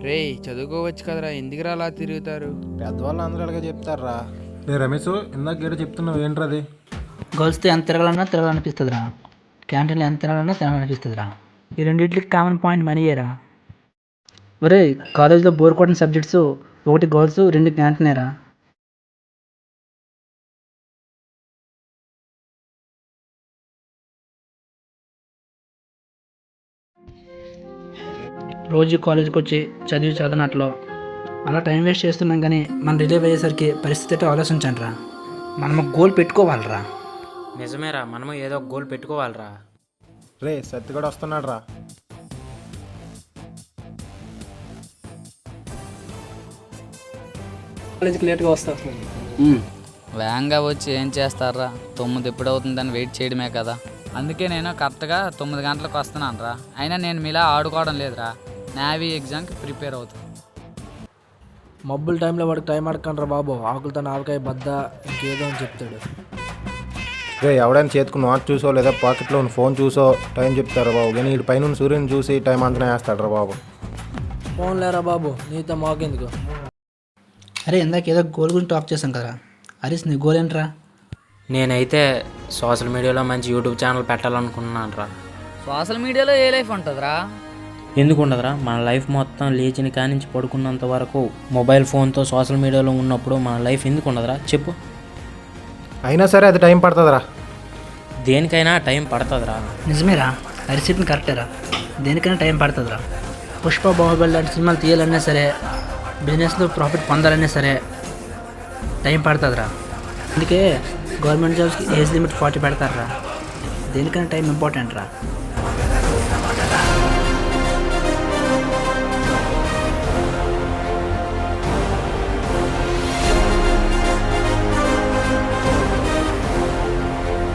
రేయ్ చదువుకోవచ్చు కదరా, ఎందుకురా అలా తిరుగుతారు? పెద్దవాళ్ళు అందరూ అలాగే చెప్తారా. రే రమేష్, ఇందాక గేట చెప్తున్నావు ఏంట్రది? గర్ల్స్తో ఎంత తిరగాలనిపిస్తుందిరా. క్యాంటీన్లో ఎంత తిరగాలనిపిస్తుందిరా. ఈ రెండింటికి కామన్ పాయింట్ మనీయేరా. ఒరే, కాలేజ్లో బోర్ కొట్టిన సబ్జెక్ట్స్ ఒకటి గర్ల్స్, రెండు క్యాంటీనేరా. రోజు కాలేజీకి వచ్చి చదవనట్లో అలా టైం వేస్ట్ చేస్తున్నాం, కానీ మనం రిలీవ్ అయ్యేసరికి పరిస్థితి అయితే ఆలోచించండి రా. మనం ఒక గోల్ పెట్టుకోవాలిరా. నిజమేరా, మనము ఏదో ఒక గోల్ పెట్టుకోవాలిరా. రే సత్తి కూడా వస్తున్నాడు రా. కాలేజీకి లేట్గా వస్తాం. వేగంగా వచ్చి ఏం చేస్తారా? 9 ఎప్పుడవుతుందని వెయిట్ చేయడమే కదా. అందుకే నేను కరెక్ట్గా 9 గంటలకు వస్తున్నాను రా. అయినా నేను మీలా ఆడుకోవడం లేదురా, నేవీ ఎగ్జామ్కి ప్రిపేర్ అవుతాను. మబ్బుల టైంలో వాడికి టైం అడకండ్రా బాబు. ఆకులతో ఆవకాయ బద్ద ఇంకేదో అని చెప్తాడు. రే ఎవడైనా చేతుకు వాచ్ చూసో లేదా పాకెట్లో ఉన్న ఫోన్ చూసో టైం చెప్తారా బాబు, కానీ ఇటు పైన సూర్యుని చూసి టైం అంతనే వేస్తాడు బాబు. ఫోన్ లేరా బాబు, నీతో మాకెందుకు. అరే, ఇందాక ఏదో గోల్ గురించి టాక్ చేశాం కదరా. హరీష్, నీ గోల్ ఏంట్రా? నేనైతే సోషల్ మీడియాలో మంచి యూట్యూబ్ ఛానల్ పెట్టాలనుకున్నాను రా. సోషల్ మీడియాలో ఏ లైఫ్ ఉంటుందిరా? ఎందుకు ఉండదురా? మన లైఫ్ మొత్తం లేచిన కానించి పడుకున్నంత వరకు మొబైల్ ఫోన్తో సోషల్ మీడియాలో ఉన్నప్పుడు మన లైఫ్ ఎందుకు ఉండదురా చెప్పు? అయినా సరే అది టైం పడుతుందిరా. దేనికైనా టైం పడుతుందిరా. నిజమేరా, హరీష్ చెప్పింది కరెక్టేరా. దేనికైనా టైం పడుతుందిరా. పుష్ప, బాహుబలి లాంటి సినిమాలు తీయాలన్నా సరే, బిజినెస్లో ప్రాఫిట్ పొందాలన్నా సరే టైం పడుతుందిరా. అందుకే గవర్నమెంట్ జాబ్స్కి ఏజ్ లిమిట్ 40 పెడతారా. దేనికైనా టైం ఇంపార్టెంట్ రా.